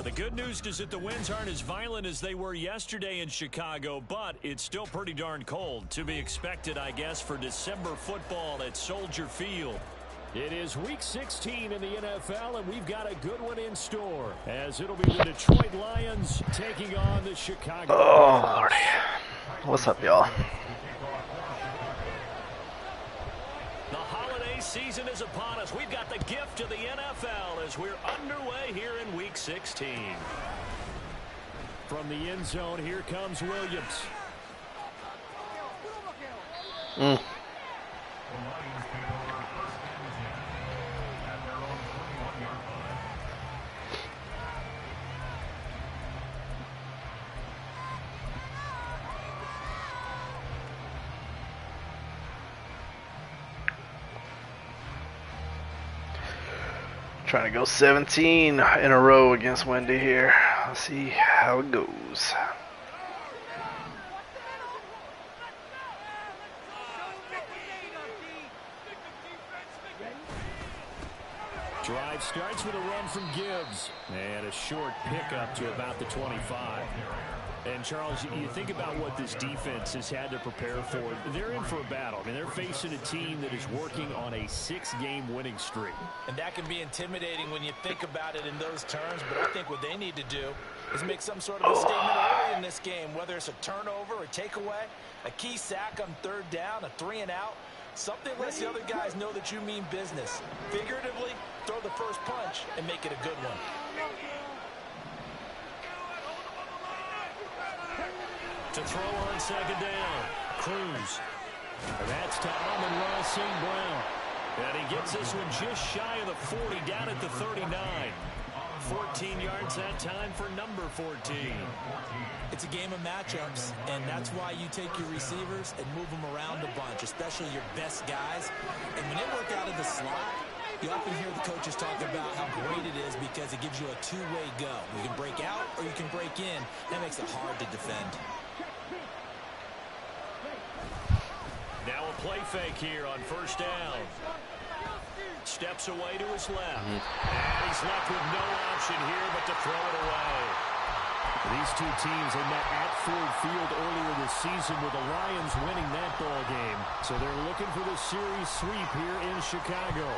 The good news is that the winds aren't as violent as they were yesterday in Chicago, but it's still pretty darn cold. To be expected, I guess, for December football at Soldier Field. It is Week 16 in the NFL, and we've got a good one in store, as it'll be the Detroit Lions taking on the Chicago Bears. Oh, Lordy. What's up, y'all? The holiday season is upon us. We've got the gift of the NFL as we're underway here in Week 16. From the end zone, here comes Williams. Trying to go 17 in a row against Wendy here. Let's see how it goes. Drive starts with a run from Gibbs. And a short pickup to about the 25. And, Charles, you think about what this defense has had to prepare for. They're in for a battle. I mean, they're facing a team that is working on a 6-game winning streak. And that can be intimidating when you think about it in those terms. But I think what they need to do is make some sort of a statement early in this game, whether it's a turnover, a takeaway, a key sack on third down, a 3-and-out. Something lets the other guys know that you mean business. Figuratively, throw the first punch and make it a good one. To throw on second down, Cruz. And that's to Amon-Ra St. Brown. And he gets this one just shy of the 40, down at the 39. 14 yards that time for number 14. It's a game of matchups, and that's why you take your receivers and move them around a bunch, especially your best guys. And when they work out of the slot, you often hear the coaches talk about how great it is because it gives you a two-way go. You can break out or you can break in. That makes it hard to defend. Now a play fake here on first down. Steps away to his left. And he's left with no option here but to throw it away. These two teams they met at Ford Field earlier this season with the Lions winning that ball game. So they're looking for the series sweep here in Chicago.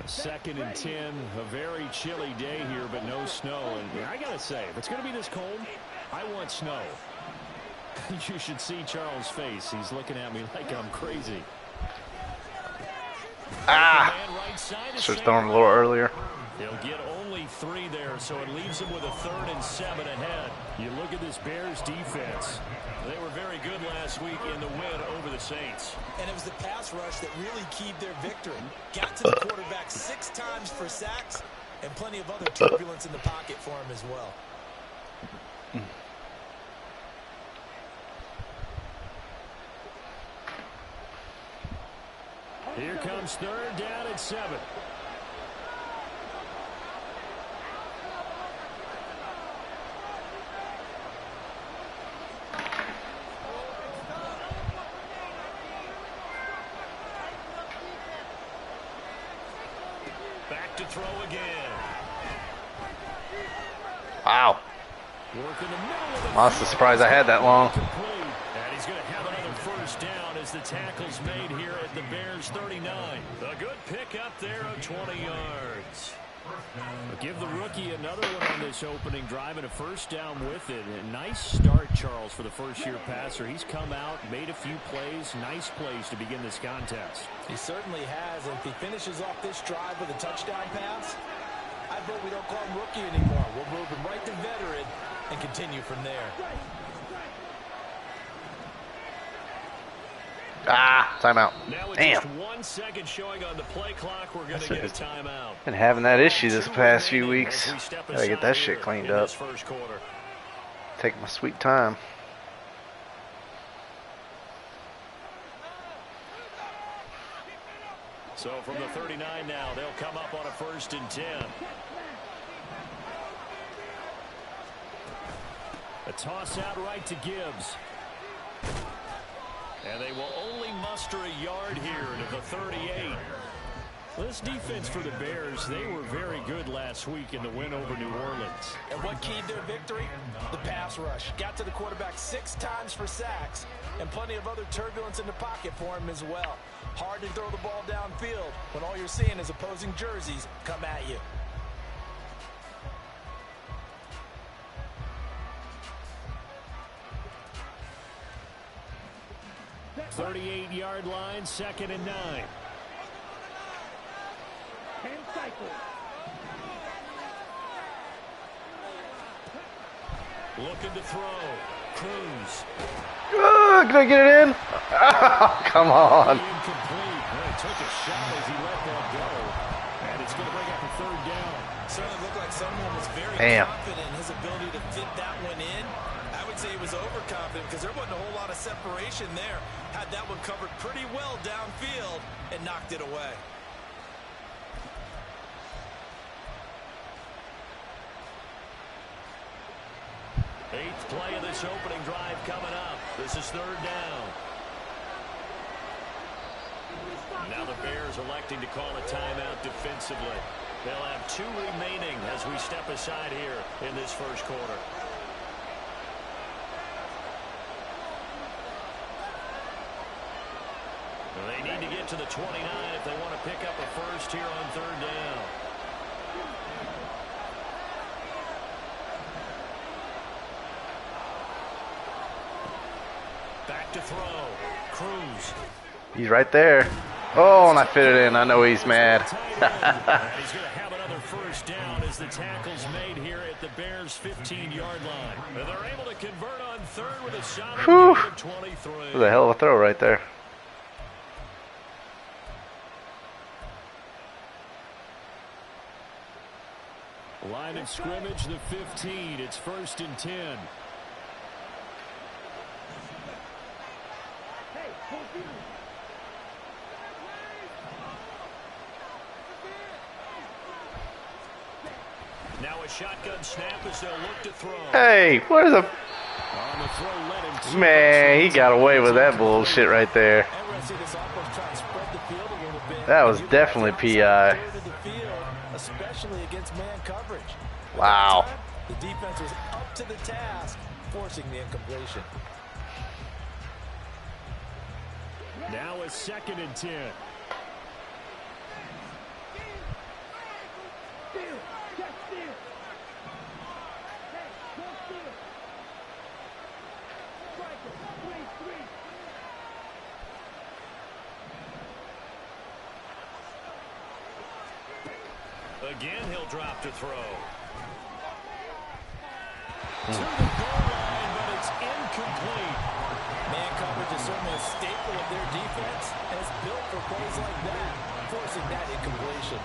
Second and 10, a very chilly day here, but no snow. And I got to say, if it's going to be this cold, I want snow. You should see Charles' face. He's looking at me like I'm crazy. Should have thrown a little earlier. He'll get only 3 there, so it leaves him with a 3rd and 7 ahead. You look at this Bears defense. They were very good last week in the win over the Saints. And it was the pass rush that really keyed their victory. Got to the quarterback 6 times for sacks and plenty of other turbulence in the pocket for him as well. Here comes 3rd down at 7. Back to throw again. Wow. Honestly surprised I had that long. And he's going to have another first down as the tackle's made here at the Bears 39. A good pickup there of 20 yards. But give the rookie another one on this opening drive and a first down with it. A nice start, Charles, for the first-year passer. He's come out, made a few plays, nice plays to begin this contest. He certainly has. And if he finishes off this drive with a touchdown pass, I vote we don't call him rookie anymore. We'll move him right to veteran and continue from there. Timeout. Damn. Just 1 second showing on the play clock. We're going to get a timeout. Been having that issue this past few weeks. Gotta get that shit cleaned up. Take my sweet time. So from the 39 now, they'll come up on a 1st and 10. A toss out right to Gibbs. And they will only muster a yard here to the 38. This defense for the Bears, they were very good last week in the win over New Orleans. And what keyed their victory? The pass rush. Got to the quarterback 6 times for sacks, and plenty of other turbulence in the pocket for him as well. Hard to throw the ball downfield when all you're seeing is opposing jerseys come at you. .38-yard line, 2nd and 9. Looking to throw. Cruz. Can I get it in? Oh, come on. Incomplete. Well, he took a shot as he let that go. And it's going to bring up a 3rd down. Certainly looked like someone was very confident in his ability to fit that one in. I would say he was overconfident because there wasn't a whole lot of separation there. Had that one covered pretty well downfield and knocked it away. Eighth play of this opening drive coming up. This is 3rd down. Now the Bears electing to call a timeout defensively. They'll have 2 remaining as we step aside here in this first quarter. They need to get to the 29 if they want to pick up a first here on 3rd down. Back to throw. Cruz. He's right there. Oh, and I fit it in. I know he's mad. He's going to have another first down as the tackle's made here at the Bears' 15-yard line. And they're able to convert on 3rd with a shot at 23. That was a hell of a throw right there. Line of scrimmage, the 15. It's 1st and 10. Now a shotgun snap as they'll look to throw. Hey, what is a... Man, he got away with that bullshit right there. That was definitely PI. Especially against man coverage. Wow. The defense was up to the task, forcing the incompletion. Now a 2nd and 10. Again, he'll drop to throw. To the goal line, but it's incomplete. Man coverage is certainly a staple of their defense, and it's built for plays like that, forcing that incompletion.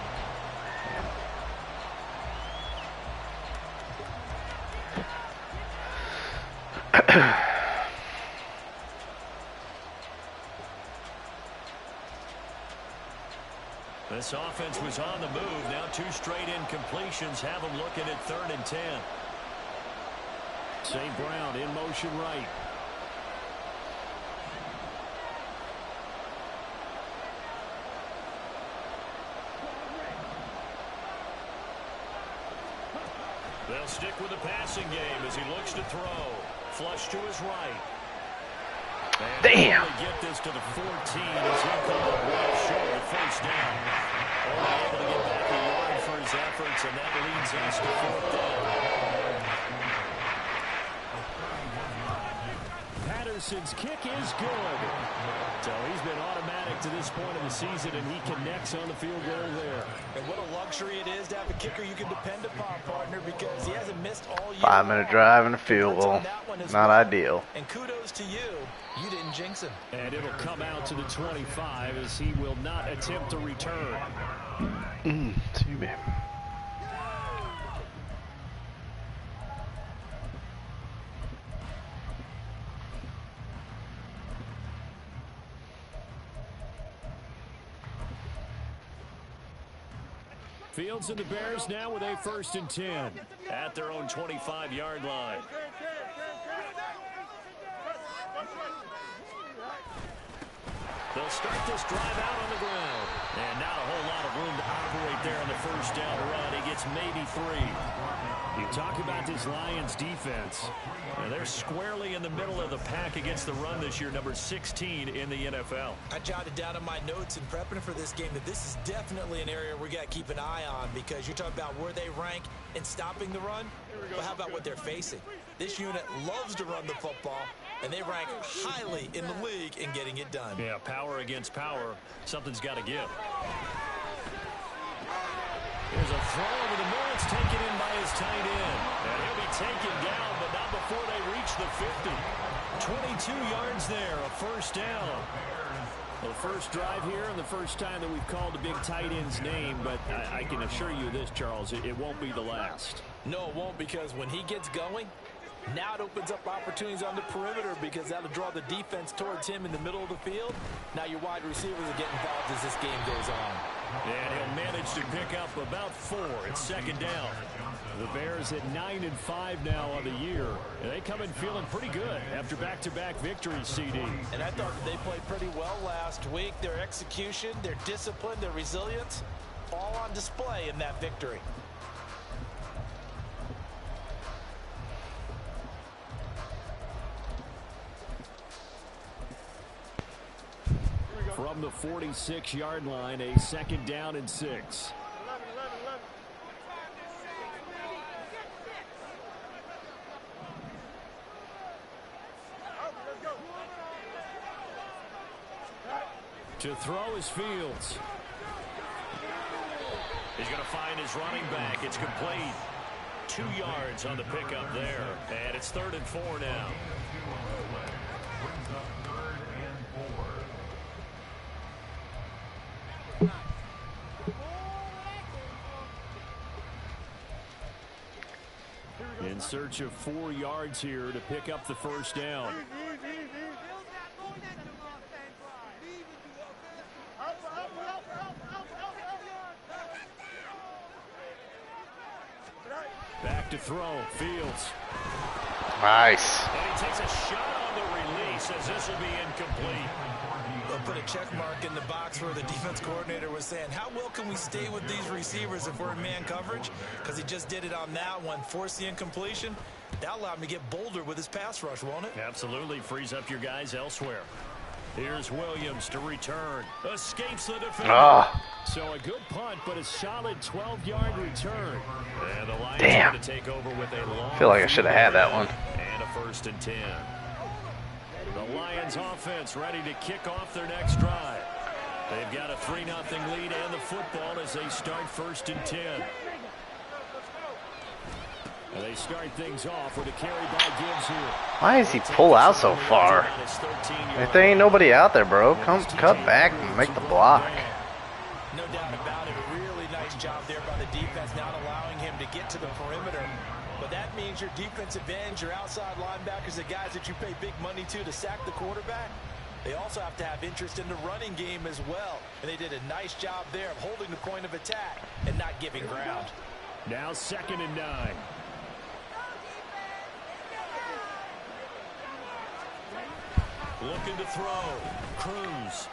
This offense was on the move. Now 2 straight incompletions have them looking at 3rd and 10. St. Brown in motion right. They'll stick with the passing game as he looks to throw. Flush to his right. And damn. Get this to the 14 as he comes up well short of 1st down. Only able to get back a yard for his efforts, and that leads us to 4th down. Patterson's kick is good. So he's been automatic to this point of the season, and he connects on the field goal there. And what a luxury it is to have a kicker you can depend upon, partner, because he hasn't missed all year. 5-minute drive and a field goal. Not ideal. And kudos to you. You didn't jinx him. And it'll come out to the 25 as he will not attempt to return. Excuse me. Fields and the Bears now with a 1st and 10 at their own 25-yard line. They'll start this drive out on the ground. And not a whole lot of room to operate there on the first down run. He gets maybe 3. You talk about this Lions defense. And they're squarely in the middle of the pack against the run this year, number 16 in the NFL. I jotted down in my notes in prepping for this game that this is definitely an area we got to keep an eye on, because you're talking about where they rank in stopping the run. But how about what they're facing? This unit loves to run the football, and they rank highly in the league in getting it done. Yeah, power against power. Something's got to give. There's a throw over the middle. It's taken in by his tight end. And he'll be taken down, but not before they reach the 50. 22 yards there, a first down. Well, the first drive here and the first time that we've called the big tight end's name, but I can assure you this, Charles, it won't be the last. No, it won't, because when he gets going, now it opens up opportunities on the perimeter, because that'll draw the defense towards him in the middle of the field. Now your wide receivers are getting involved as this game goes on. And he'll manage to pick up about 4. It's second down. The Bears at 9-5 now on the year. And they come in feeling pretty good after back-to-back victories, CD. And I thought that they played pretty well last week. Their execution, their discipline, their resilience, all on display in that victory. From the 46-yard line, a second down and 6. To throw is Fields. He's going to find his running back. It's complete. 2 yards on the pickup there. And it's 3rd and 4 now. In search of 4 yards here to pick up the first down. Back to throw, Fields. Nice. And he takes a shot on the release as this will be incomplete. They'll put a check mark in the box where the defense coordinator was saying, how well can we stay with these receivers if we're in man coverage? Because he just did it on that one, forced the incompletion. That allowed him to get bolder with his pass rush, won't it? Absolutely, frees up your guys elsewhere. Here's Williams to return. Escapes the defender. So a good punt, but a solid 12-yard return. And the Lions are going to take over with a long I feel like I should have had that one. And a 1st and 10. The Lions offense ready to kick off their next drive. They've got a 3-0 lead and the football as they start 1st and 10. And they start things off with a carry by Gibbs here. Why does he pull out so far? If there ain't nobody out there, bro, come cut back and make the block. No doubt about it. A really nice job there by the defense, not allowing him to get to the perimeter. But that means your defensive ends, your outside linebackers, the guys that you pay big money to sack the quarterback, they also have to have interest in the running game as well. And they did a nice job there of holding the point of attack and not giving ground. Now 2nd and 9. Looking to throw. Cruz.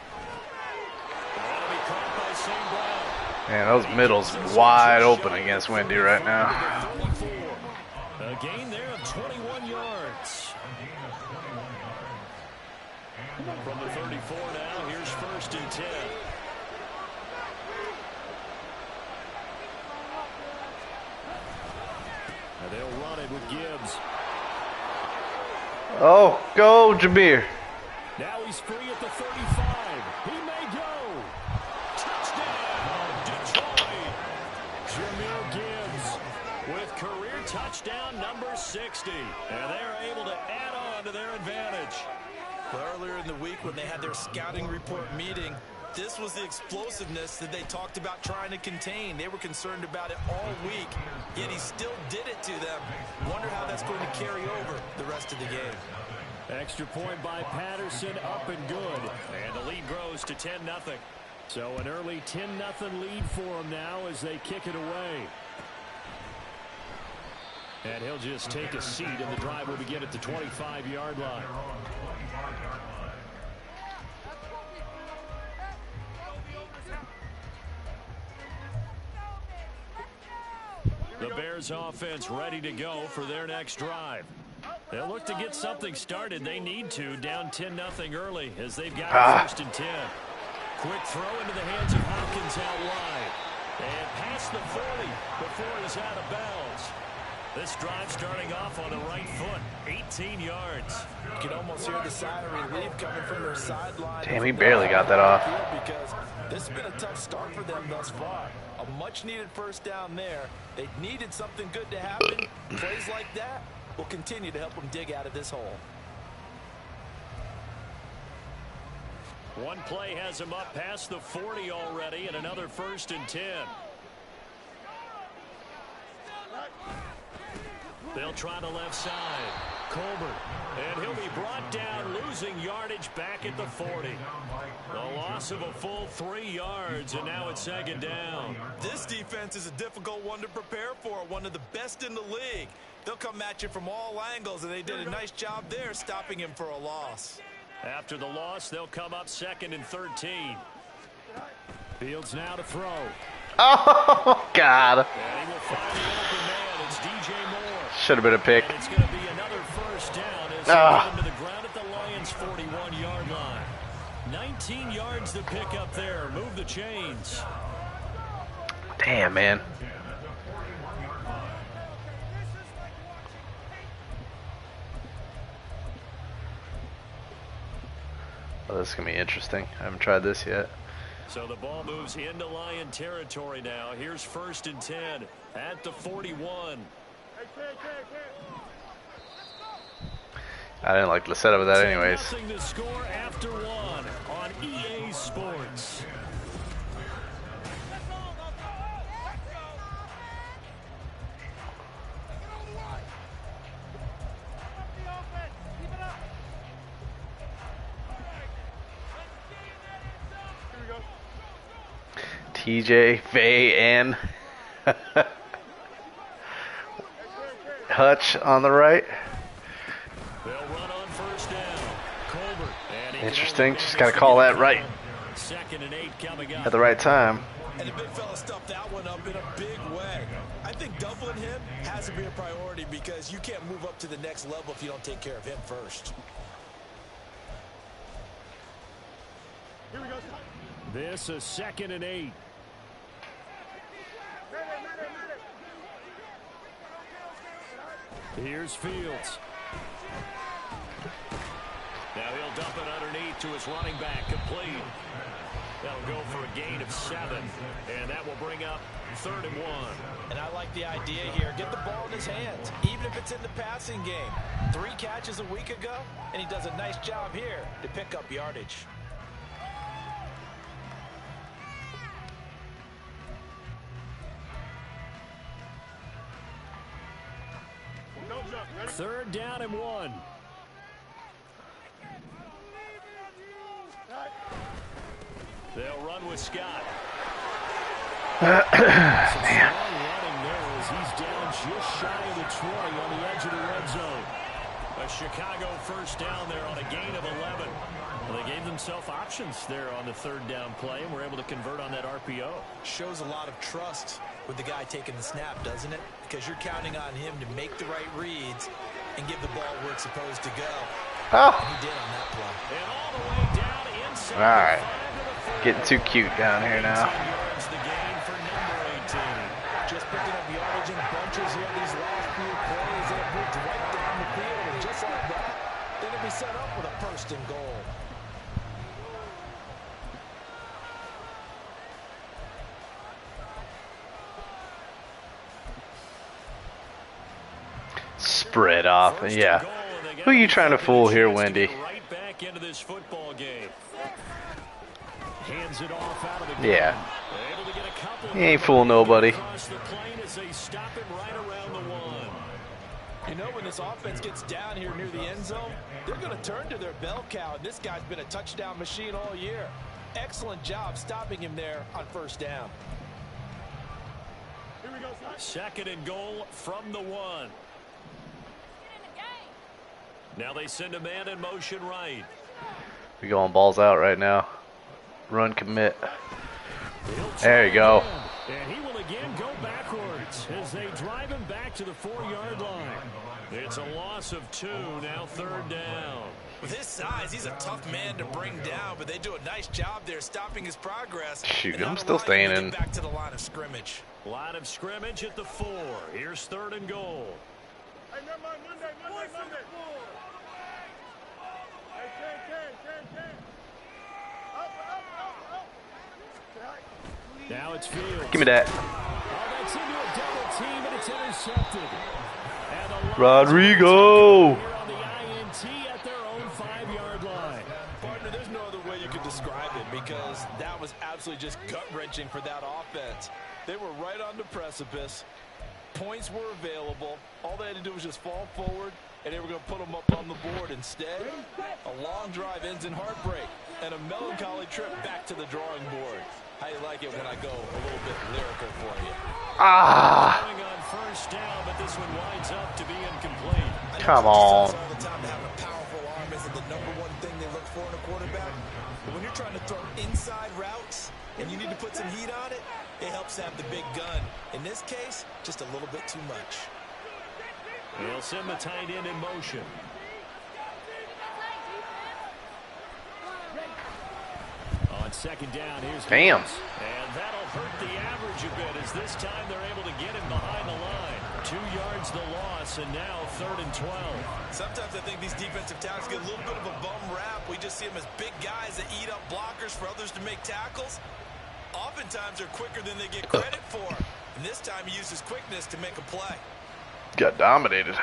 That'll be caught by St. Brown. Man, those middles wide open against Wendy right now. A gain there of 21 yards. From the 34 now, here's 1st and 10. And they'll run it with Gibbs. Oh, go, Jameer. Now he's free at the 35. He may go. Touchdown, Detroit. Jameer Gibbs with career touchdown number 60. And they're able to add on to their advantage. Well, earlier in the week when they had their scouting report meeting, this was the explosiveness that they talked about trying to contain. They were concerned about it all week, yet he still did it to them. Wonder how that's going to carry over the rest of the game. Extra point by Patterson, up and good. And the lead grows to 10-0. So an early 10-0 lead for them now as they kick it away. And he'll just take a seat, and the drive will begin at the 25-yard line. The Bears offense ready to go for their next drive. They'll look to get something started. They need to, down 10-0 early as they've got first and 10. Quick throw into the hands of Hopkins out wide. And past the 40 before he's out of bounds. This drive starting off on the right foot, 18 yards. You can almost hear the sigh of relief coming from their sideline. Damn, he barely got that off. Because this has been a tough start for them thus far. A much-needed first down there. They needed something good to happen. Plays like that will continue to help them dig out of this hole. One play has him up past the 40 already, and another first and 10. They'll try the left side. Colbert. And he'll be brought down, losing yardage back at the 40. A loss of a full 3 yards, and now it's second down. This defense is a difficult one to prepare for, one of the best in the league. They'll come at you from all angles, and they did a nice job there stopping him for a loss. After the loss, they'll come up second and 13. Fields now to throw. Oh, God. And he will find the open man. It's DJ Moore. Should have been a pick. And it's going to be another first down as they get him to the ground at the Lions' 41-yard line. 19 yards to pick up there. Move the chains. Damn, man. Oh, this is going to be interesting. I haven't tried this yet. So the ball moves into Lion territory now. Here's first and 10 at the 41. I didn't like the setup of that anyways. Nothing to score after one on EA Sports. TJ, Faye, and Hutch on the right. They'll run on first down. Colbert. Interesting. Just got to call that right Second and 8 coming up. at the right time. And the big fella stuffed that one up in a big way. I think doubling him has to be a priority because you can't move up to the next level if you don't take care of him first. Here we go. This is second and 8. Here's Fields. Now he'll dump it underneath to his running back, complete. That'll go for a gain of 7, and that will bring up 3rd and 1. And I like the idea here. Get the ball in his hands, even if it's in the passing game. 3 catches a week ago, and he does a nice job here to pick up yardage. Third down and 1. They'll run with Scott. Man. Running there as he's down just shy of the 20 on the edge of the red zone. A Chicago first down there on a gain of 11. Well, they gave themselves options there on the 3rd down play and were able to convert on that RPO. Shows a lot of trust with the guy taking the snap, doesn't it? Because you're counting on him to make the right reads and give the ball where it's supposed to go. Oh. And he did on that play. And all the way down inside. All right. Getting too cute down here now. Yards the gain for number 18. Just picking up yardage in bunches here these last few plays. They moved right down the field, and just like that, they're going to be set up with a first and goal. Spread off. Yeah. Who are you trying to fool here, Wendy? Right back into this football game. Hands it off out of the Yeah. Able to get a couple. He ain't fooling nobody. Across the plane as they stop him right around the 1. You know, when this offense gets down here near the end zone, they're going to turn to their bell cow, and this guy's been a touchdown machine all year. Excellent job stopping him there on first down. Here we go, second and goal from the 1. Now they send a man in motion right. We going balls out right now. Run commit. There you go. And he will again go backwards. yards as they drive him back to the 4-yard line. It's a loss of 2, now 3rd down. With his size, he's a tough man to bring down, but they do a nice job there stopping his progress. Shoot, I'm still staying in. Back to the line of scrimmage. Line of scrimmage at the 4. Here's 3rd and goal. Now it's Fields. Give me that. Oh, that's into a double team, and it's intercepted. And Rodrigo. here on the INT at their own 5-yard line. Partner, there's no other way you could describe it because that was absolutely just gut-wrenching for that offense. They were right on the precipice. Points were available. All they had to do was just fall forward, and they were going to put them up on the board. Instead, a long drive ends in heartbreak and a melancholy trip back to the drawing board. How you like it when I go a little bit lyrical for you? Going on 1st down, but this one winds up to be incomplete. Come on. All the time that having a powerful arm isn't the #1 thing they look for in a quarterback. But when you're trying to throw inside routes and you need to put some heat on it, it helps have the big gun. In this case, just a little bit too much. They'll send the tight end in motion. On 2nd down, here's Damn. Fields. And that'll hurt the average a bit as this time they're able to get him behind the line. 2 yards the loss, and now 3rd and 12. Sometimes I think these defensive tackles get a little bit of a bum rap. We just see them as big guys that eat up blockers for others to make tackles. Oftentimes they're quicker than they get credit for. And this time he used his quickness to make a play. Got dominated.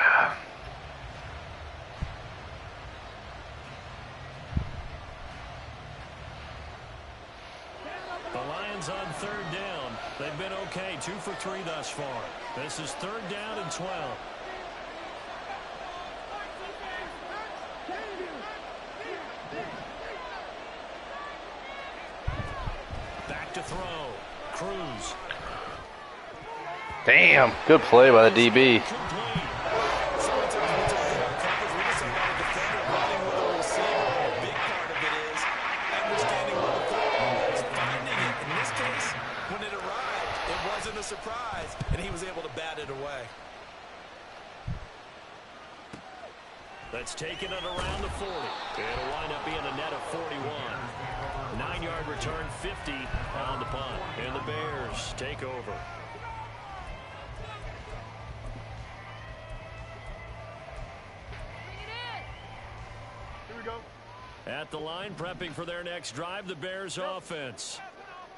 The Lions on 3rd down. They've been okay, 2 for 3 thus far. This is 3rd down and 12. Back to throw. Cruz. Damn, good play by the DB. Complete. Surprise, and he was able to bat it away. That's taken it around the 40. It'll wind up being a net of 41. 9-yard return, 50 on the punt. And the Bears take over. Here we go. At the line, prepping for their next drive, the Bears offense.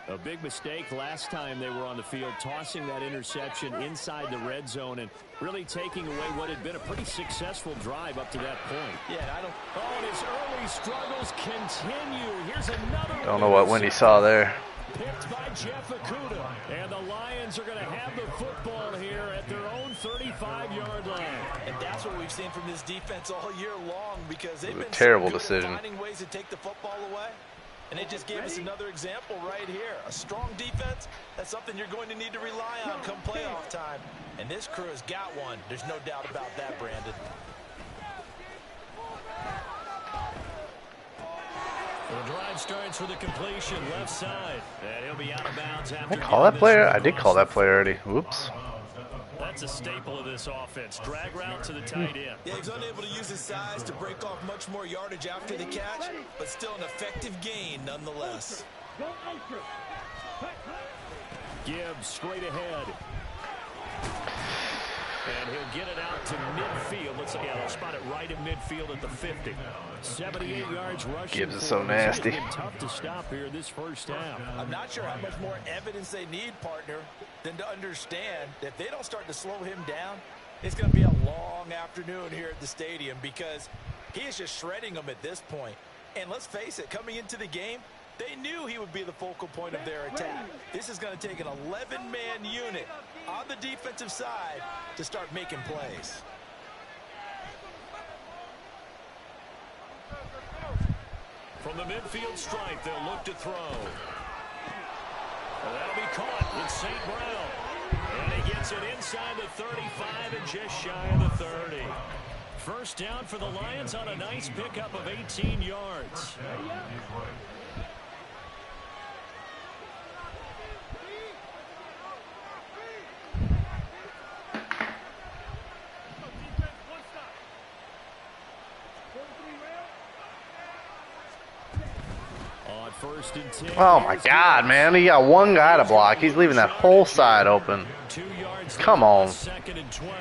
A big mistake last time they were on the field, tossing that interception inside the red zone and really taking away what had been a pretty successful drive up to that point. Yeah, Oh, and his early struggles continue. Here's another. Don't know what Wendy saw there. Picked by Jeff Okuda. And the Lions are going to have the football here at their own 35-yard line. And that's what we've seen from this defense all year long because they've been terrible so good decision. at finding ways to take the football away. And it just gave us another example right here. A strong defense, that's something you're going to need to rely on come playoff time. And this crew has got one. There's no doubt about that, Brandon. The drive starts with a completion left side. And he'll be out of bounds after. Did I call that player? I did call that player already. Whoops. That's a staple of this offense. Drag route to the tight end. Yeah, he's unable to use his size to break off much more yardage after the catch, but still an effective gain nonetheless. Gibbs straight ahead. And he'll get it out to midfield. Let's see. Yeah, they'll spot it right at midfield at the 50. 78 yards rushing. Gibbs is so nasty. It's been tough to stop here this first half. I'm not sure how much more evidence they need, partner, than to understand that if they don't start to slow him down, it's going to be a long afternoon here at the stadium because he is just shredding them at this point. And let's face it, coming into the game, they knew he would be the focal point of their attack. This is going to take an 11-man unit on the defensive side to start making plays. From the midfield stripe, they'll look to throw. And that'll be caught. It's St. Brown. And he gets it inside the 35 and just shy of the 30. First down for the Lions on a nice pickup of 18 yards. First and 10. Oh my God, man! He got one guy to block. He's leaving that whole side open. 2 yards. Come on. Second and 12.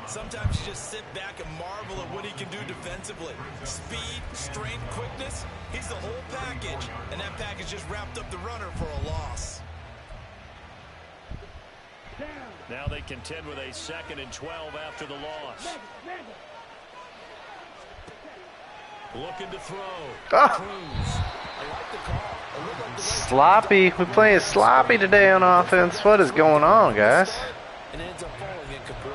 Sometimes you just sit back and marvel at what he can do defensively. Speed, strength, quickness. He's the whole package, and that package just wrapped up the runner for a loss. Now they contend with a 2nd and 12 after the loss. Looking to throw. Ah. Cruz. Sloppy. We're playing sloppy today on offense. What is going on, guys? And it ends up falling incomplete.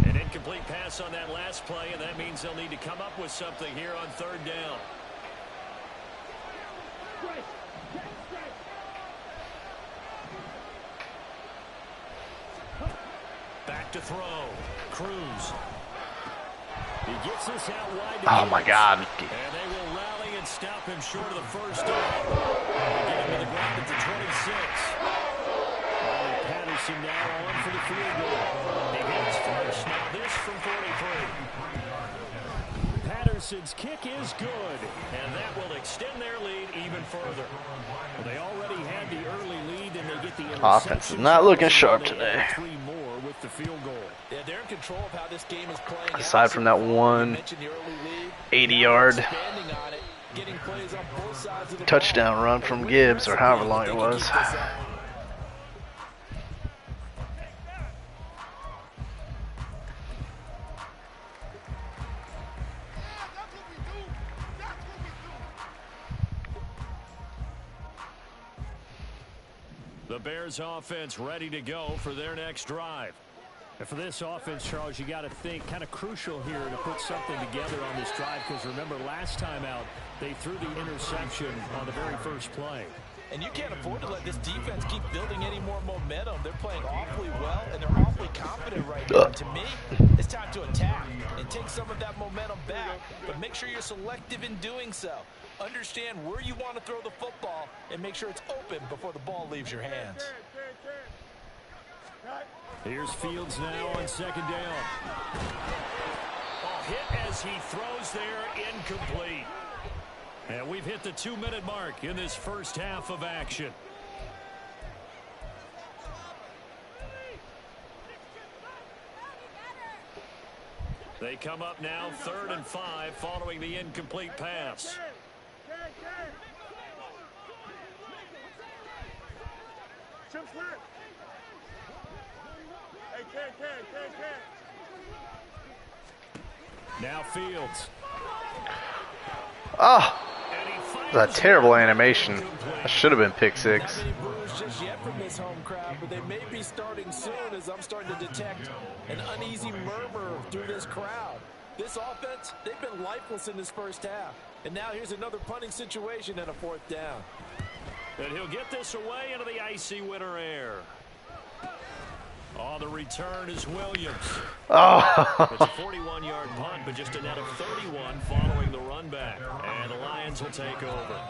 An incomplete pass on that last play, and that means they'll need to come up with something here on 3rd down. Back to throw. Cruz. He gets this out wide. Oh my God. And they will rally and stop him short of the first down. They get him to the ground at the 26. Patterson now on for the field goal. He hits first. Now this from 43. Patterson's kick is good, and that will extend their lead even further. Well, they already had the early lead, and they get the Offense is not looking sharp today. 3 more with the field goal. Yeah, they're in control of how this game is playing. Aside from that one 80-yard touchdown run from Gibbs, or however long it was. The Bears offense ready to go for their next drive. And for this offense, Charles, you got to think kind of crucial here to put something together on this drive, because remember last time out they threw the interception on the very first play. And you can't afford to let this defense keep building any more momentum. They're playing awfully well, and they're awfully confident right now. To me, it's time to attack and take some of that momentum back, but make sure you're selective in doing so. Understand where you want to throw the football and make sure it's open before the ball leaves your hands. Here's Fields now on 2nd down. A hit as he throws there, incomplete. And we've hit the 2-minute mark in this first half of action. They come up now 3rd and 5 following the incomplete pass. Now Fields. Oh, that's a terrible animation. That should have been pick 6. Not many boos just yet from this home crowd, but they may be starting soon, as I'm starting to detect an uneasy murmur through this crowd. This offense, they've been lifeless in this first half. And now here's another punting situation and a 4th down. And he'll get this away into the icy winter air. On the return is Williams. Oh. It's a 41-yard punt, but just a net of 31 following the run back. And the Lions will take over.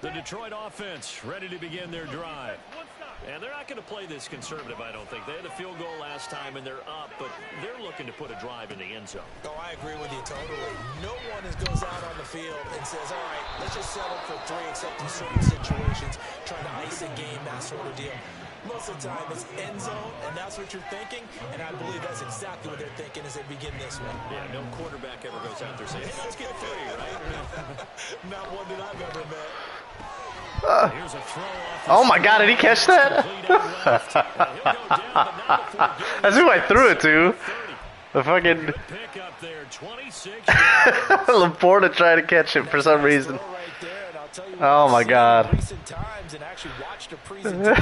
The Detroit offense ready to begin their drive. And they're not going to play this conservative, I don't think. They had a field goal last time, and they're up, but they're looking to put a drive in the end zone. Oh, I agree with you totally. No one goes out on the field and says, all right, let's just settle for 3, except in certain situations, trying to ice a game, that sort of deal. Most of the time, it's end zone, and that's what you're thinking, and I believe that's exactly what they're thinking as they begin this one. Yeah, no quarterback ever goes out there saying, hey, let's get 3, right? Not one that I've ever met. Here's a throw off. Oh my God, did he catch that? That's who I threw it to. The fucking pick up there, 26. Laporta tried to catch it for some reason. Oh my God. Recent times and actually watched a presentation in the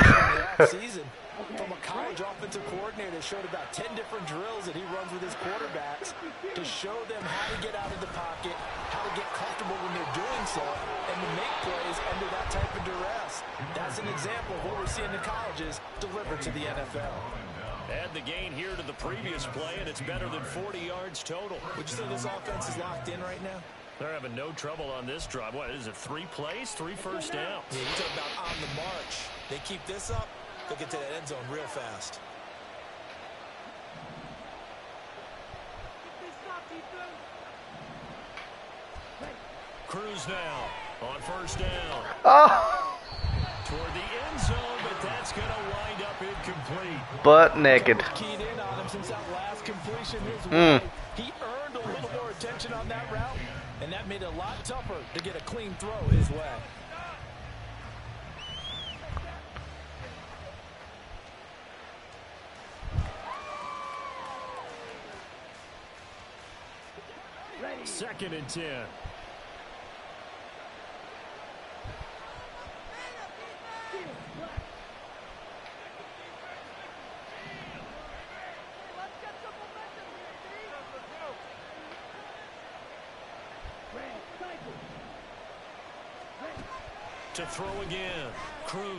offseason from a college offensive coordinator that showed about 10 different drills that he runs with his quarterbacks to show them how to get out of the pocket, how to get comfortable when they're doing so, and to make plays under that type of duress. That's an example of what we're seeing in colleges delivered to the NFL. Add the gain here to the previous play, and it's better than 40 yards total. Would you say this offense is locked in right now? They're having no trouble on this drive. What is it, 3 plays, 3 first downs? Yeah, you talk about on the march. They keep this up, they'll get to that end zone real fast. Cruz now on first down. Oh! Toward the end zone, but that's going to wind up incomplete. Butt naked. Keyed in on him since that last completion his way. He earned a little more attention on that route, and that made it a lot tougher to get a clean throw his way. Second and 10. To throw again, Cruz. In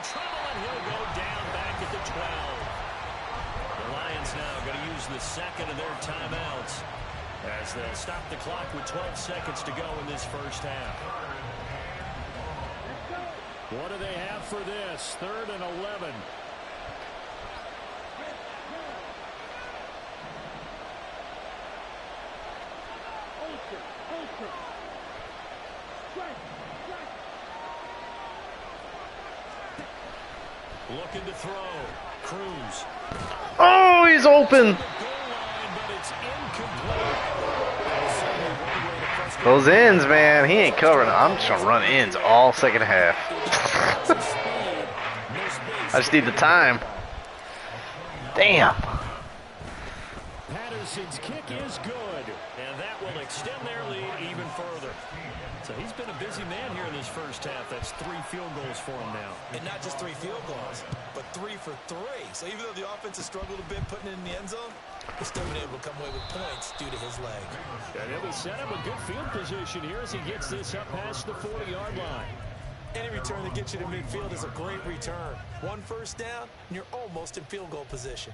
trouble, and he'll go down back at the 12. The Lions now going to use the second of their timeouts as they'll stop the clock with 12 seconds to go in this first half. What do they have for this? 3rd and 11. Looking to throw. Cruz. Oh, he's open. Those ends, man. He ain't covering. I'm just going to run ends all second half. I just need the time. Damn. Patterson's kick is good, and that will extend their lead even further. So he's been a busy man here in this first half. That's 3 field goals for him now. And not just 3 field goals, but 3 for 3. So even though the offense has struggled a bit putting it in the end zone, he's still been able to come away with points due to his leg. And he'll be set up a good field position here as he gets this up past the 40-yard line. Any return that gets you to midfield is a great return. 1 first down, and you're almost in field goal position.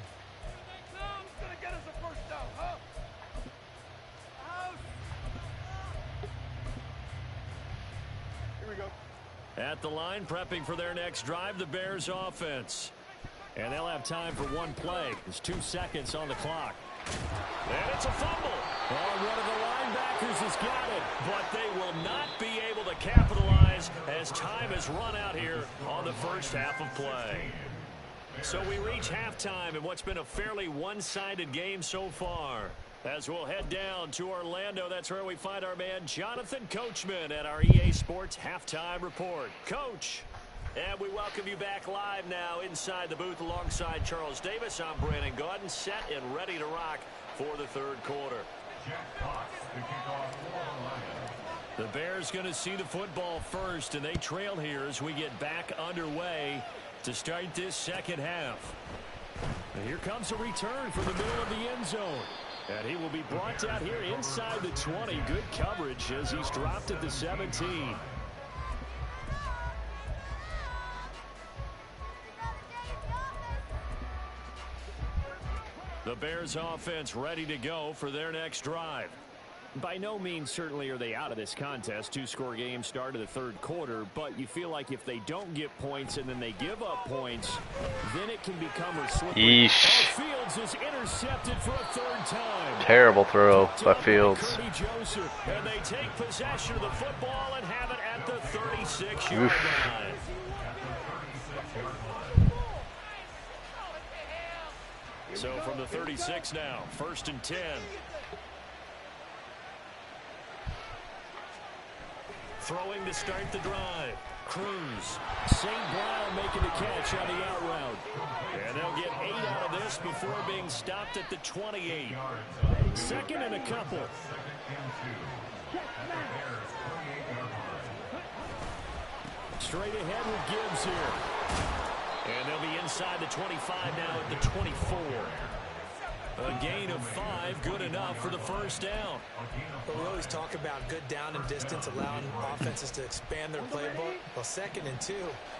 At the line, prepping for their next drive, the Bears offense. And they'll have time for 1 play. There's 2 seconds on the clock. And it's a fumble. Oh, one of the linebackers has got it, but they will not be able to capitalize as time has run out here on the first half of play. So we reach halftime in what's been a fairly one-sided game so far. As we'll head down to Orlando, that's where we find our man Jonathan Coachman at our EA Sports Halftime Report. Coach, and we welcome you back live now inside the booth alongside Charles Davis. I'm Brandon Gaudin, set and ready to rock for the 3rd quarter. The Bears going to see the football first, and they trail here as we get back underway to start this second half. And here comes a return from the middle of the end zone. And he will be brought down here inside the 20. Good coverage as he's dropped at the 17. The Bears offense ready to go for their next drive. By no means certainly are they out of this contest. 2-score game start of the 3rd quarter, but you feel like if they don't get points and then they give up points, then it can become a slippery. Fields is intercepted for a 3rd time. Terrible throw by Fields. And they take possession of the football and have it at the 36-yard line. So from the 36 now, 1st and 10. Throwing to start the drive. Cruz. St. Brown making the catch on the out route. And they'll get 8 out of this before being stopped at the 28. 2nd and a couple. Straight ahead with Gibbs here. And they'll be inside the 25 now at the 24. A gain of 5, good enough for the first down. But we always talk about good down and distance, allowing offenses to expand their playbook. Well, 2nd and 2,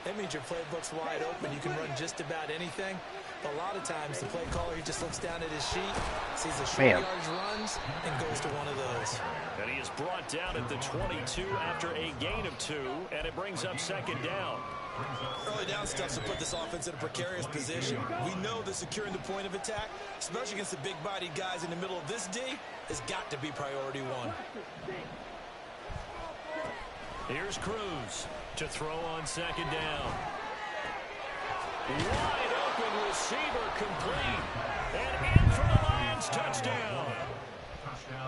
that means your playbook's wide open. You can run just about anything. But a lot of times, the play caller, he just looks down at his sheet, sees the short yards runs, and goes to one of those. And he is brought down at the 22 after a gain of 2, and it brings up 2nd down. Early down stuff to put this offense in a precarious position. We know that securing the point of attack, especially against the big-bodied guys in the middle of this D, has got to be priority 1. Here's Cruz to throw on 2nd down. Wide open receiver complete. And in for the Lions touchdown.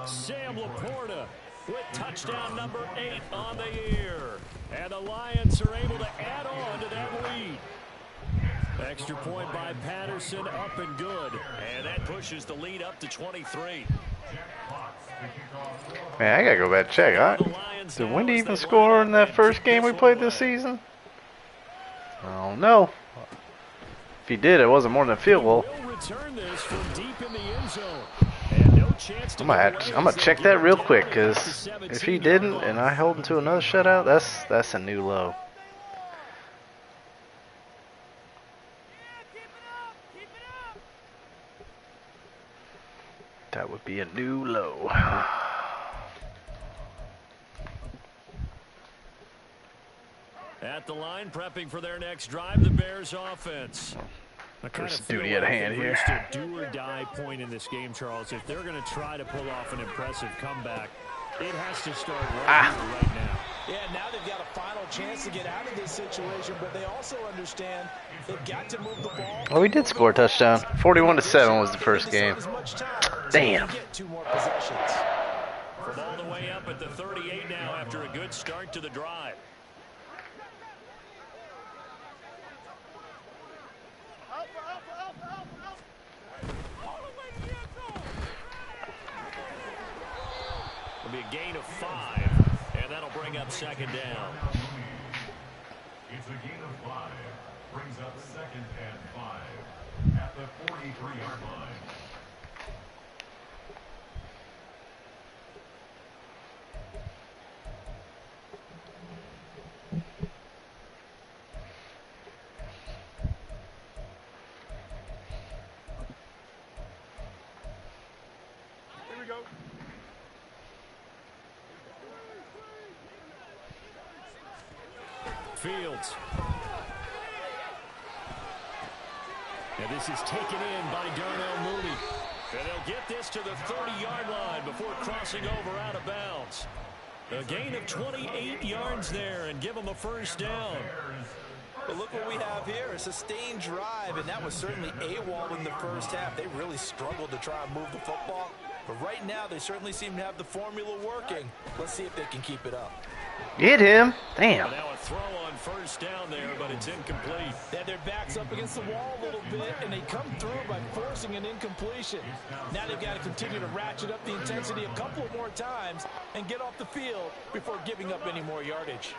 Sam Laporta with touchdown number 8 on the year. And the Lions are able to add on to that lead. Extra point by Patterson, up and good. And that pushes the lead up to 23. Man, I gotta go back and check. Did Wendy even score in that first game we played this season? I don't know. If he did, it wasn't more than a field goal. I'm gonna check that real quick, because if he didn't and I hold him to another shutout, that's a new low. That would be a new low. At the line, prepping for their next drive, the Bears offense. There's duty at hand here. A do-or-die point in this game, Charles. If they're going to try to pull off an impressive comeback, it has to start right now. Yeah, now they've got a final chance to get out of this situation, but they also understand they've got to move the ball. Well, we did score a touchdown. 41-7 was the first game. Damn. From all the way up at the 38 now after a good start to the drive. It'll be a gain of 5, and that'll bring up 2nd down. It's a gain of 5, brings up 2nd and 5 at the 43-yard line. Here we go. Fields. And this is taken in by Darnell Mooney. And they'll get this to the 30-yard line before crossing over out of bounds. A gain of 28 yards there and give them a first down. But look what we have here, a sustained drive, and that was certainly AWOL in the first half. They really struggled to try and move the football. But right now, they certainly seem to have the formula working. Let's see if they can keep it up. Hit him. Damn. Now a throw on first down there, but it's incomplete. They had their backs up against the wall a little bit, and they come through by forcing an incompletion. Now they've got to continue to ratchet up the intensity a couple of more times and get off the field before giving up any more yardage.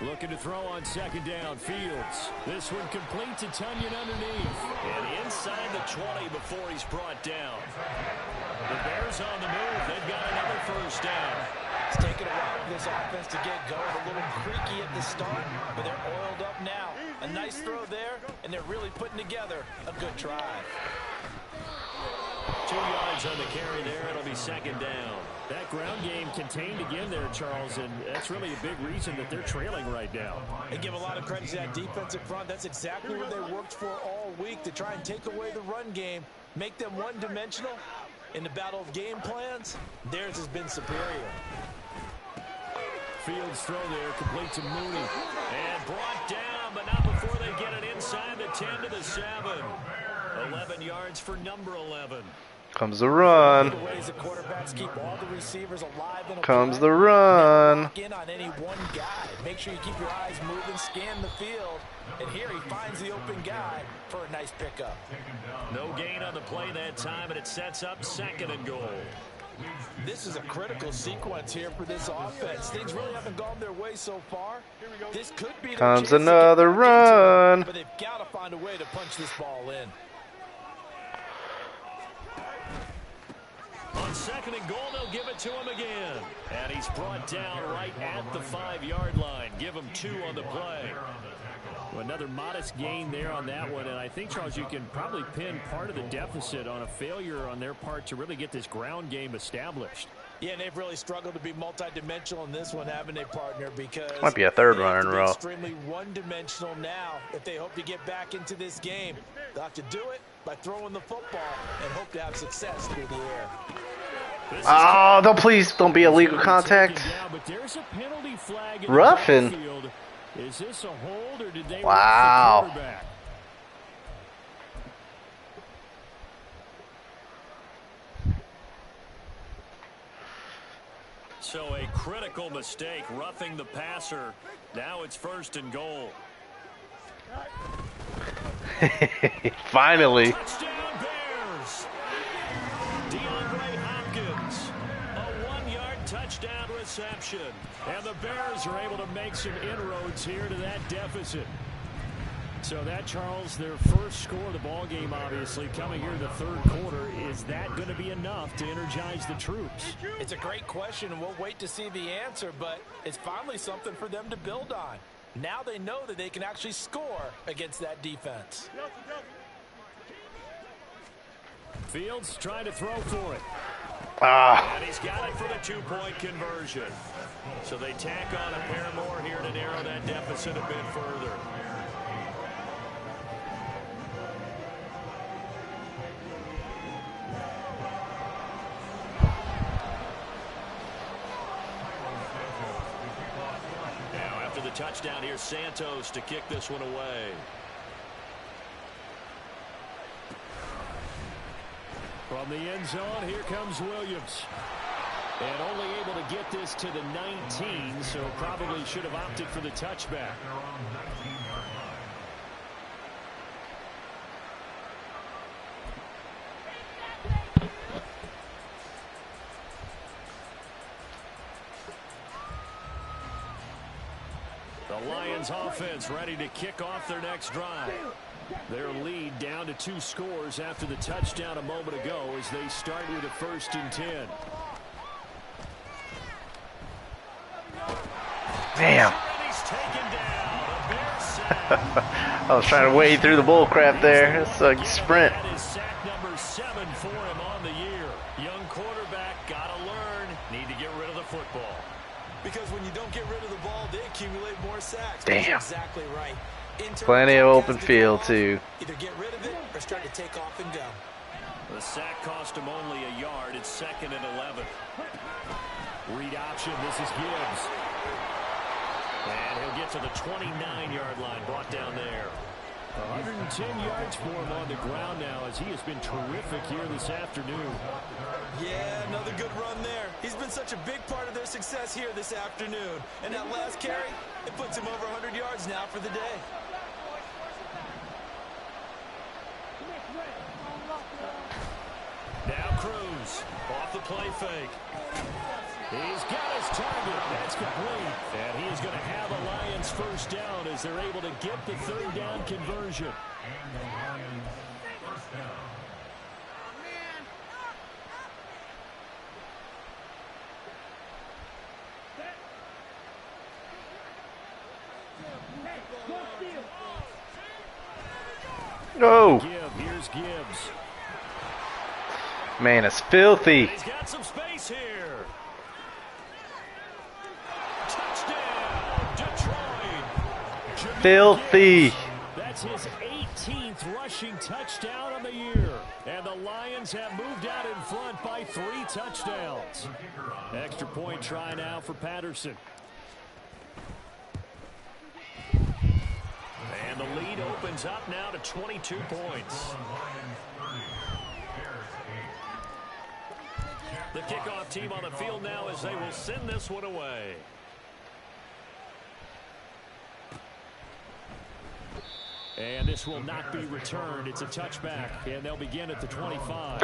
Looking to throw on 2nd down, Fields. This one complete to Tunyon underneath. And inside the 20 before he's brought down. The Bears on the move. They've got another first down. It's taken a while for this offense to get going. A little creaky at the start, but they're oiled up now. A nice throw there, and they're really putting together a good drive. 2 yards on the carry there. It'll be 2nd down. That ground game contained again there, Charles, and that's really a big reason that they're trailing right now. They give a lot of credit to that defensive front. That's exactly what they worked for all week, to try and take away the run game, make them one-dimensional. In the battle of game plans, theirs has been superior. Fields throw there, complete to Mooney. And brought down, but not before they get it inside the 10 to the 7. 11 yards for number 11. Comes the run. Comes the run. In on any one guy. Make sure you keep your eyes moving, scan the field, and here he finds the open guy for a nice pickup. No gain on the play that time, and it sets up 2nd and goal. This is a critical sequence here for this offense. Things really haven't gone their way so far. This could be their Comes chance to another get back into it, run. but they've got to find a way to punch this ball in. On 2nd and goal, they'll give it to him again. And he's brought down right at the 5-yard line. Give him 2 on the play. Well, another modest gain there on that one. And I think, Charles, you can probably pin part of the deficit on a failure on their part to really get this ground game established. Yeah, and they've really struggled to be multidimensional in this one, haven't they, partner? Because Might be a third they runner have in to a be row. extremely one-dimensional now if they hope to get back into this game. They'll have to do it by throwing the football and hope to have success through the air. Oh, don't please don't be illegal contact. But there's a penalty flag in Roughing. the backfield. Is this a hold or did they Wow. rough the quarterback? So a critical mistake, roughing the passer. Now it's 1st and goal. Finally. Touchdown Bears. DeAndre Hopkins, a 1-yard touchdown reception. And the Bears are able to make some inroads here to that deficit. So that, Charles, their first score of the ball game, obviously, coming here in the 3rd quarter. Is that going to be enough to energize the troops? It's a great question, and we'll wait to see the answer, but it's finally something for them to build on. Now they know that they can actually score against that defense. Fields trying to throw for it. And he's got it for the 2-point conversion. So they tack on a pair more here to narrow that deficit a bit further. Now after the touchdown, here's Santos to kick this one away. From the end zone, here comes Williams. And only able to get this to the 19, so probably should have opted for the touchback. The Lions offense ready to kick off their next drive. Their lead down to 2 scores after the touchdown a moment ago as they start with a 1st and 10. Damn. And he's taken down. A Bears sack. I was trying to wade through the bull crap there. It's a sprint. That is sack number 7 for him on the year. Young quarterback, gotta learn. Need to get rid of the football. Because when you don't get rid of the ball, they accumulate more sacks. Damn. That's exactly right. Plenty of open field, too. Either get rid of it or start to take off and go. The sack cost him only a yard. It's 2nd and 11. Read option, this is Gibbs. And he'll get to the 29-yard line, brought down there. 110 yards for him on the ground now as he has been terrific here this afternoon. Yeah, another good run there. He's been such a big part of their success here this afternoon. And that last carry, it puts him over 100 yards now for the day. Now Cruz off the play fake. He's got his target. That's complete. And he is going to have a Lions 1st down as they're able to get the 3rd down conversion. And the Lions 1st down. No. Here's Gibbs. Man, it's filthy. He's got some space here. Touchdown, Detroit. Filthy. That's his 18th rushing touchdown on the year. And the Lions have moved out in front by 3 touchdowns. Extra point try now for Patterson. And the lead opens up now to 22 points. The kickoff team on the field now as they will send this one away. And this will not be returned. It's a touchback, and they'll begin at the 25.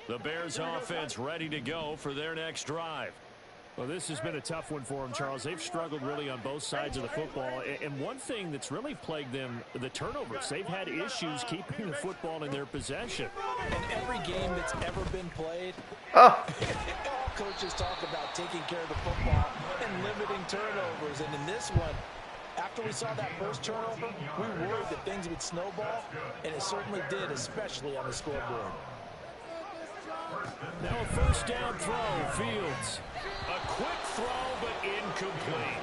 The Bears offense ready to go for their next drive. Well, this has been a tough one for them, Charles. They've struggled really on both sides of the football. And one thing that's really plagued them, the turnovers. They've had issues keeping the football in their possession. In every game that's ever been played, Oh. all coaches talk about taking care of the football and limiting turnovers. And in this one, after we saw that first turnover, we worried that things would snowball, and it certainly did, especially on the scoreboard. Now a first down throw, Fields. A quick throw, but incomplete.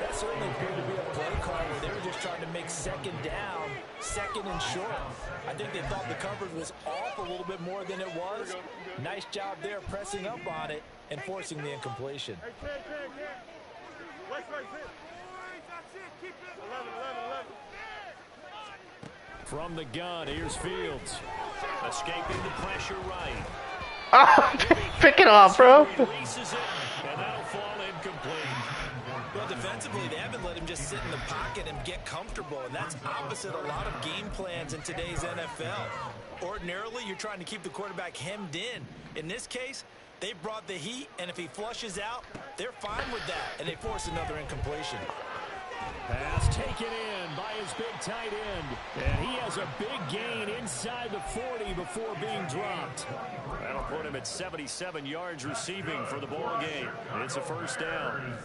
That certainly appeared to be a play call where they were just trying to make second down, second and short. I think they thought the coverage was off a little bit more than it was. Nice job there pressing up on it and forcing the incompletion. From the gun, here's Fields. Escaping the pressure right. Oh, pick it off, bro. Releases it, and that'll fall incomplete. Well, defensively, they haven't let him just sit in the pocket and get comfortable, and that's opposite a lot of game plans in today's NFL. Ordinarily, you're trying to keep the quarterback hemmed in. In this case, they brought the heat, and if he flushes out, they're fine with that, and they force another incompletion. Pass taken in by his big tight end. And he has a big gain inside the 40 before being dropped. That'll put him at 77 yards receiving for the ball game. It's a first down.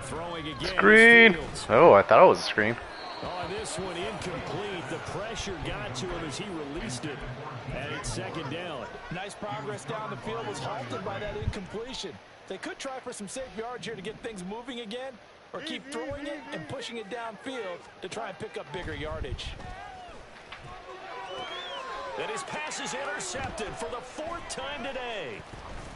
Throwing again. Screen. Oh, I thought it was a screen. On this one, incomplete. The pressure got to him as he released it. And it's second down. Nice progress down the field was halted by that incompletion. They could try for some safe yards here to get things moving again, or keep throwing it and pushing it downfield to try and pick up bigger yardage. And his pass is intercepted for the fourth time today.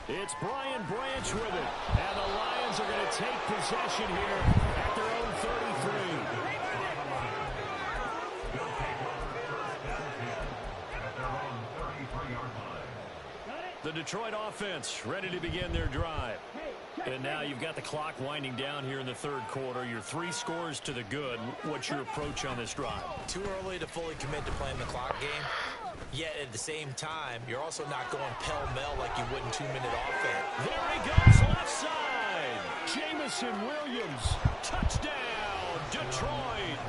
It's Brian Branch with it. And the Lions are going to take possession here at their own 33. The Detroit offense ready to begin their drive. And now you've got the clock winding down here in the third quarter. You're 3 scores to the good. What's your approach on this drive? Too early to fully commit to playing the clock game. Yet at the same time, you're also not going pell-mell like you would in 2-minute offense. There he goes left side. Jamison Williams. Touchdown, Detroit.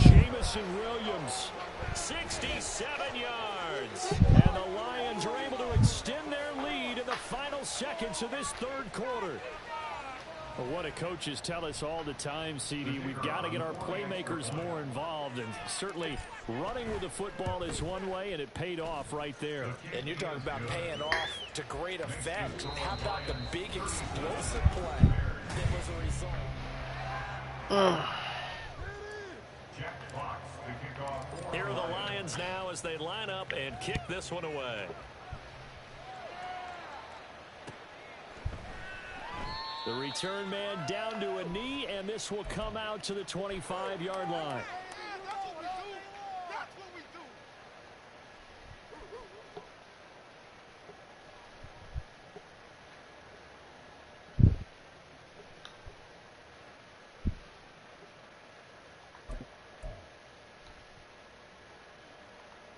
Jamison Williams. 67 yards. And the Lions are able to extend their lead in the final seconds of this third quarter. Well, what do coaches tell us all the time, CD? We've got to get our playmakers more involved, and certainly running with the football is one way, and it paid off right there. And you're talking about paying off to great effect. How about the big explosive play that was a result? Here are the Lions now as they line up and kick this one away. The return man down to a knee, and this will come out to the 25-yard line.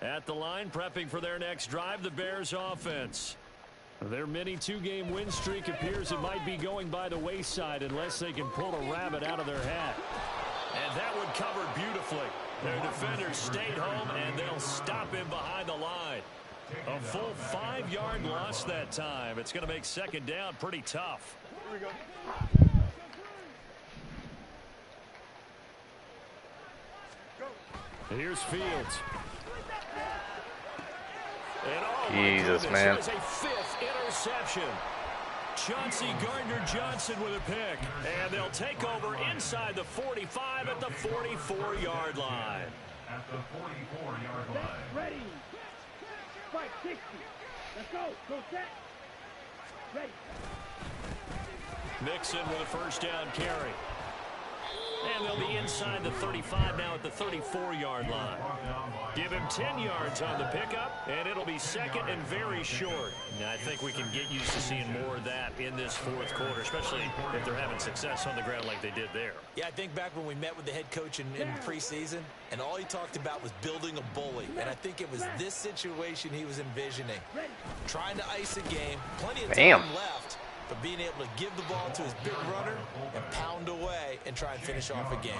At the line, prepping for their next drive, the Bears offense. Their mini 2-game win streak appears it might be going by the wayside unless they can pull a rabbit out of their hat. And that one covered beautifully. Their defenders stayed home, and they'll stop him behind the line. A full 5-yard loss that time. It's going to make second down pretty tough. Here we go. Here's Fields. And Jesus, man. That is a 5th interception. Chauncey Gardner-Johnson with a pick. And they'll take over inside the 45 at the 44-yard line. At the 44-yard line. Ready. Fight 60. Let's go. Go set. Ready. Mixon with a first down carry. And they'll be inside the 35 now at the 34-yard line. Give him 10 yards on the pickup, and it'll be second and very short. Now, I think we can get used to seeing more of that in this fourth quarter, especially if they're having success on the ground like they did there. Yeah, I think back when we met with the head coach in preseason, and all he talked about was building a bully. And I think it was this situation he was envisioning. Trying to ice a game, plenty of time left, but being able to give the ball to his big runner and pound away and try and finish off a game.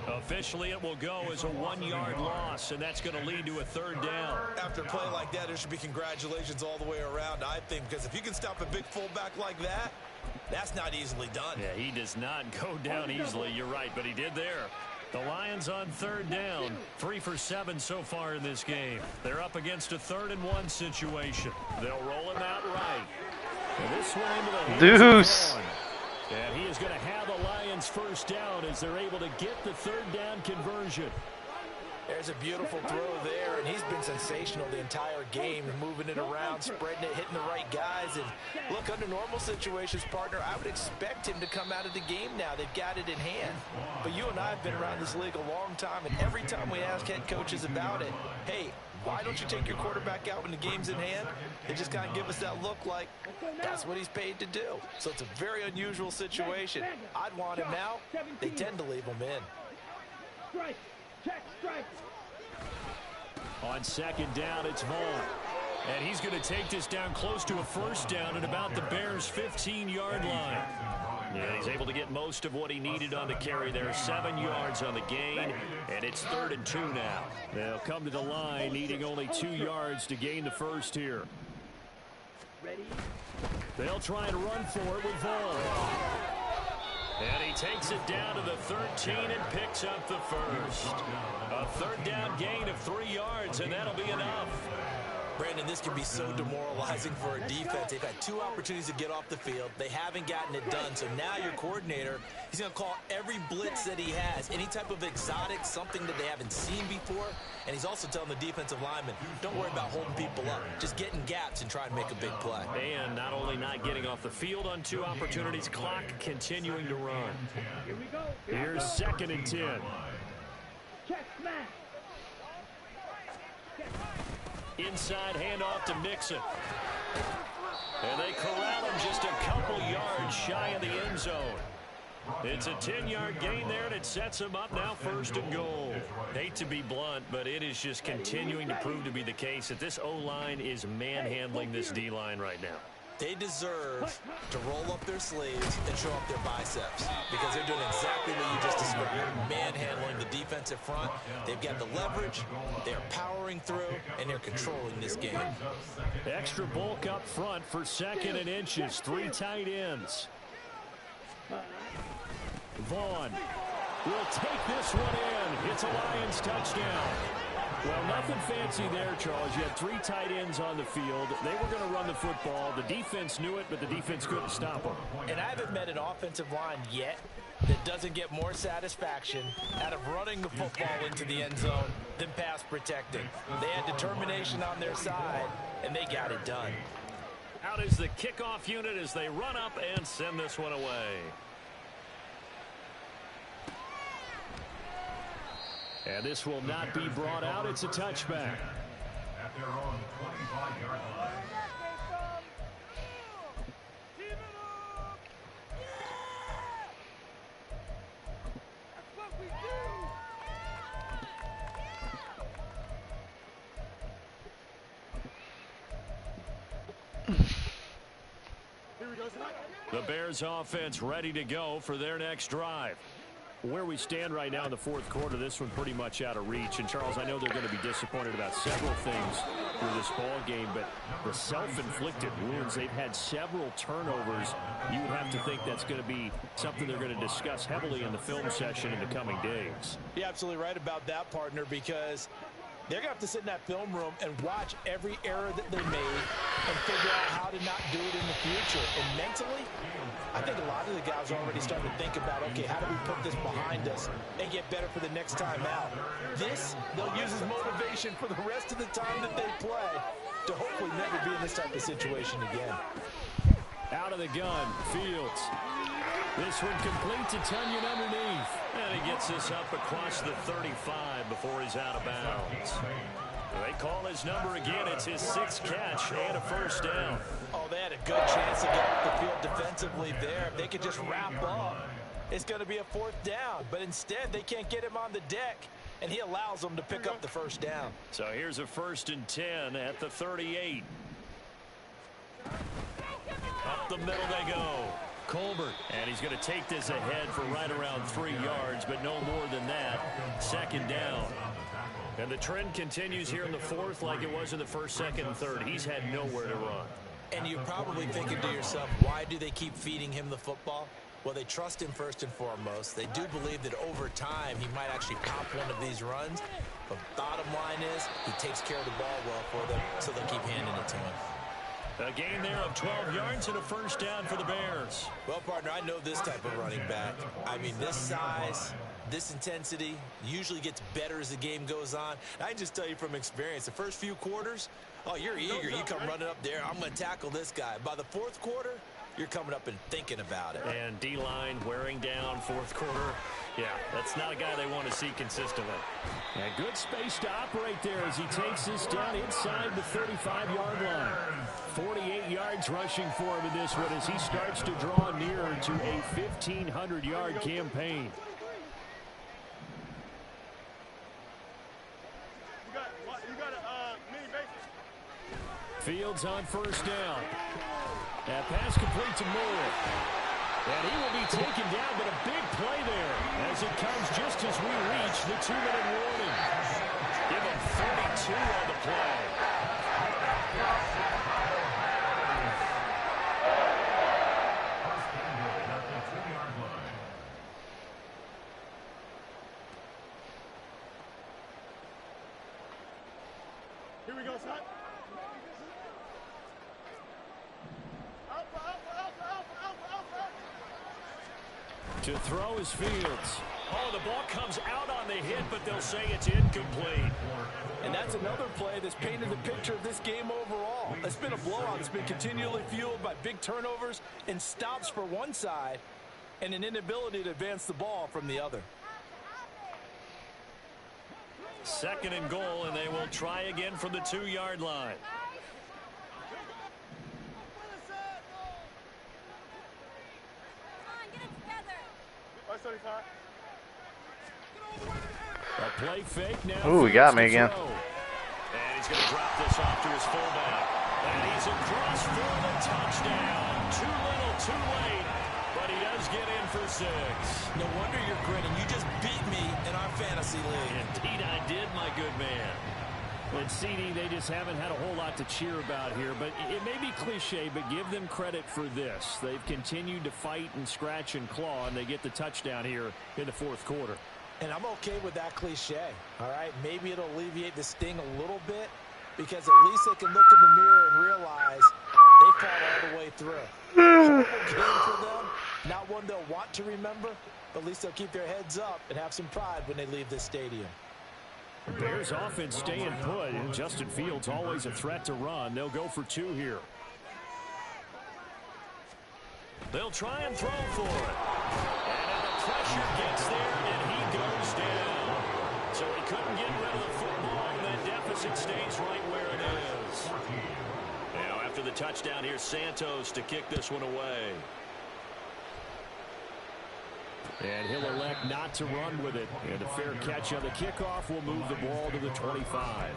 Officially, it will go as a 1-yard loss, and that's going to lead to a third down. After a play like that, there should be congratulations all the way around, I think, because if you can stop a big fullback like that, that's not easily done. Yeah, he does not go down easily. You're right, but he did there. The Lions on third down, 3 for 7 so far in this game. They're up against a 3rd-and-1 situation. They'll roll him out right. And this one into the hands Deuce. of Vaughn. And he is going to have the Lions first down as they're able to get the 3rd down conversion. There's a beautiful throw there, and he's been sensational the entire game, moving it around, spreading it, hitting the right guys. And look, under normal situations, partner, I would expect him to come out of the game now. They've got it in hand. But you and I have been around this league a long time, and every time we ask head coaches about it, hey, why don't you take your quarterback out when the game's in hand? They just kind of give us that look like that's what he's paid to do. So it's a very unusual situation. I'd want him now. They tend to leave him in. Strike. Check. Strike. On second down, it's Vaughn. And he's going to take this down close to a first down at about the Bears' 15-yard line. Yeah, he's able to get most of what he needed on the carry there. 7 yards on the gain, and it's 3rd and 2 now. They'll come to the line needing only 2 yards to gain the first here. They'll try and run for it with Vaughn. And he takes it down to the 13 and picks up the first. A 3rd down gain of 3 yards, and that'll be enough. Brandon, this can be so demoralizing for a defense. They've had 2 opportunities to get off the field. They haven't gotten it done. So now your coordinator, he's going to call every blitz that he has, any type of exotic, something that they haven't seen before. And he's also telling the defensive lineman, don't worry about holding people up. Just get in gaps and try and make a big play. And not only not getting off the field on 2 opportunities, clock continuing to run. Here we go. Here's 2nd and 10. Check. Smash. Inside handoff to Mixon. And they corral him just a couple yards shy of the end zone. It's a 10-yard gain there, and it sets him up now 1st and goal. Hate to be blunt, but it is just continuing to prove to be the case that this O-line is manhandling this D-line right now. They deserve to roll up their sleeves and show up their biceps because they're doing exactly what you just described. Manhandling the defensive front. They've got the leverage, they're powering through, and they're controlling this game. Extra bulk up front for 2nd and inches. 3 tight ends. Vaughn will take this one in. It's a Lions touchdown. Well, nothing fancy there, Charles. You had 3 tight ends on the field. They were going to run the football. The defense knew it, but the defense couldn't stop them. And I haven't met an offensive line yet that doesn't get more satisfaction out of running the football into the end zone than pass protecting. They had determination on their side, and they got it done. Out is the kickoff unit as they run up and send this one away. And this will not be brought out. It's a touchback. At their own 25-yard line. The Bears offense ready to go for their next drive. Where we stand right now in the 4th quarter, this one pretty much out of reach. And, Charles, I know they're going to be disappointed about several things through this ball game, but the self-inflicted wounds, they've had several turnovers. You would have to think that's going to be something they're going to discuss heavily in the film session in the coming days. You're absolutely right about that, partner, because they're going to have to sit in that film room and watch every error that they made and figure out how to not do it in the future. And mentally, I think a lot of the guys are already starting to think about, okay, how do we put this behind us and get better for the next time out? This, they'll use as motivation for the rest of the time that they play to hopefully never be in this type of situation again. Out of the gun, Fields. This one complete to Tunyon underneath. And he gets this up across the 35 before he's out of bounds. They call his number again. It's his 6th catch and a first down. Oh, they had a good chance to get off the field defensively there. If they could just wrap up, it's going to be a 4th down. But instead, they can't get him on the deck, and he allows them to pick up the first down. So here's a 1st and 10 at the 38. Up the middle they go. Colbert, and he's going to take this ahead for right around 3 yards, but no more than that. 2nd down. And the trend continues here in the 4th like it was in the 1st, 2nd, and 3rd. He's had nowhere to run. And you're probably thinking to yourself, why do they keep feeding him the football? Well, they trust him first and foremost. They do believe that over time he might actually pop one of these runs. But bottom line is he takes care of the ball well for them, so they'll keep handing it to him. A gain there of 12 yards and a first down for the Bears. Well, partner, I know this type of running back. I mean, this size, this intensity usually gets better as the game goes on. I can just tell you from experience, the first few quarters, oh, you're eager. You come running up there. I'm going to tackle this guy. By the 4th quarter, you're coming up and thinking about it. And D-line wearing down 4th quarter. Yeah, that's not a guy they want to see consistently. And good space to operate there as he takes this down inside the 35-yard line. 48 yards rushing for him in this one as he starts to draw nearer to a 1,500-yard campaign. Fields on first down. That pass complete to Moore. And he will be taken down, but a big play there as it comes just as we reach the 2-minute warning. Give him 32 on the play. Here we go, son. To throw is Fields. Oh, the ball comes out on the hit, but they'll say it's incomplete. And that's another play that's painted the picture of this game overall. It's been a blowout. It's been continually fueled by big turnovers and stops for one side and an inability to advance the ball from the other. 2nd and goal, and they will try again from the 2-yard line. A play fake now. Ooh, he got me again. And he's going to drop this off to his fullback. And he's across for the touchdown. Too little, too late. But he does get in for 6. No wonder you're grinning. You just beat me in our fantasy league. Indeed I did, my good man. And CD, they just haven't had a whole lot to cheer about here. But it may be cliche, but give them credit for this. They've continued to fight and scratch and claw, and they get the touchdown here in the 4th quarter. And I'm okay with that cliche, all right? Maybe it'll alleviate the sting a little bit because at least they can look in the mirror and realize they fought all the way through. Horrible game for them, not one they'll want to remember, but at least they'll keep their heads up and have some pride when they leave this stadium. Bears offense staying put, and Justin Fields always a threat to run. They'll go for 2 here. They'll try and throw for it. And the pressure gets there, and he goes down. So he couldn't get rid of the football, and that deficit stays right where it is. Now, after the touchdown, here's Santos to kick this one away. And he'll elect not to run with it. And a fair catch on the kickoff will move the ball to the 25.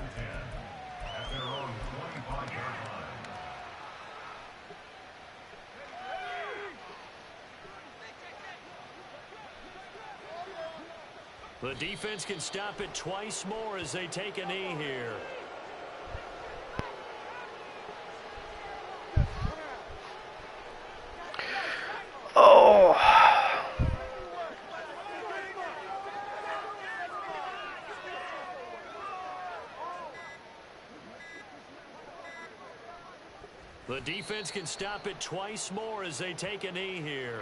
The defense can stop it twice more as they take a knee here. Oh. The defense can stop it twice more as they take a knee here.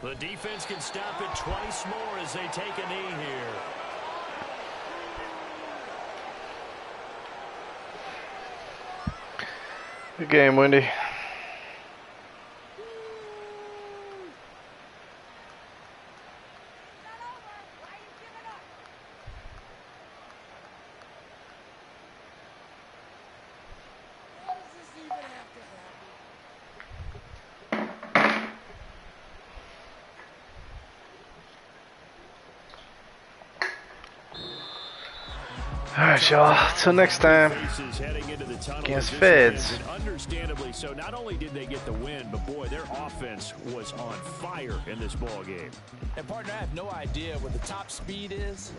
The defense can stop it twice more as they take a knee here. Good game, Wendy. Alright, y'all. Till next time. Against Feds. Understandably so. Not only did they get the win, but boy, their offense was on fire in this ball game. And partner, I have no idea what the top speed is.